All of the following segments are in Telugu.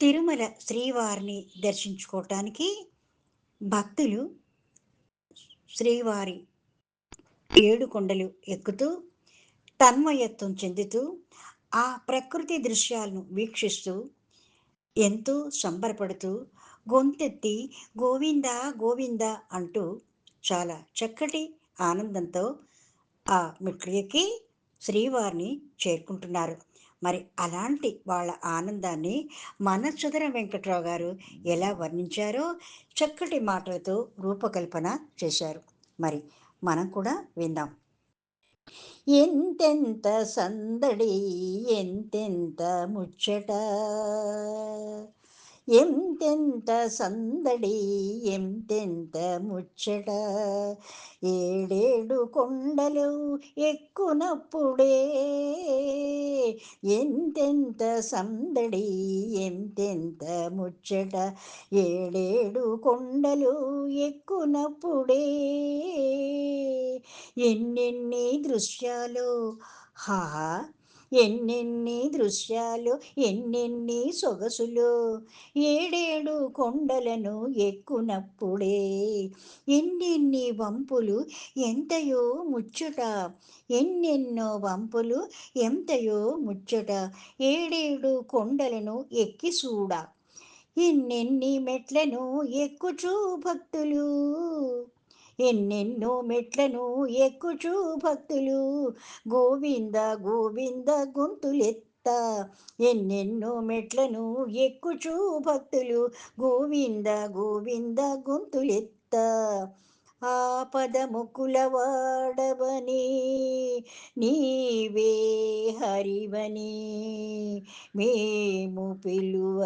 తిరుమల శ్రీవారిని దర్శించుకోవటానికి భక్తులు శ్రీవారి ఏడు కొండలు ఎక్కుతూ తన్మయత్వం చెందుతూ ఆ ప్రకృతి దృశ్యాలను వీక్షిస్తూ ఎంతో సంబరపడుతూ గొంతెత్తి గోవింద గోవింద అంటూ చాలా చక్కటి ఆనందంతో ఆ మెట్లు ఎక్కి శ్రీవారిని చేరుకుంటున్నారు. మరి అలాంటి వాళ్ళ ఆనందాన్ని మన సుధర వెంకట్రావు గారు ఎలా వర్ణించారో చక్కటి మాటలతో రూపకల్పన చేశారు. మరి మనం కూడా విందాం. ఎంతెంత సందడి ఎంతెంత ముచ్చట, ఎంతెంత సందడి ఎంతెంత ముచ్చట, ఏడేడు కొండలు ఎక్కునప్పుడే ఎంతెంత సందడి ఎంతెంత ముచ్చట, ఏడేడు కొండలు ఎక్కునప్పుడే ఎన్నెన్ని దృశ్యాలు, హా, ఎన్నెన్ని దృశ్యాలు ఎన్నెన్ని సొగసులు, ఏడేడు కొండలను ఎక్కునప్పుడే ఎన్నెన్ని వంపులు ఎంతయో ముచ్చట, ఎన్నెన్నో వంపులు ఎంతయో ముచ్చట, ఏడేడు కొండలను ఎక్కి చూడ, ఎన్నెన్ని మెట్లను ఎక్కుచూ భక్తులు, ఎన్నెన్నో మెట్లను ఎక్కుచూ భక్తులు, గోవింద గోవింద గొంతులెత్త, ఎన్నెన్నో మెట్లను ఎక్కుచూ భక్తులు, గోవింద గోవింద గొంతులెత్త, ఆపదముకుల వాడవని నీవే హరివని మేము పిలువ,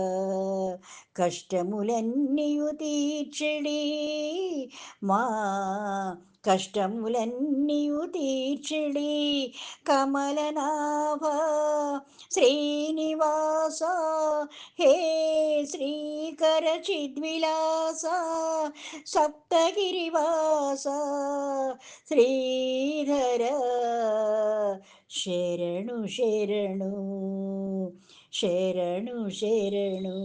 కష్టములన్నీయు తీర్చెడి మా కష్టములన్నీయు తీర్చెడి, కమలనాభ శ్రీనివాస, హే శ్రీకర చిద్విలాస, సప్తగిరివాస శ్రీధర, శరణు శరణు శరణు శరణు.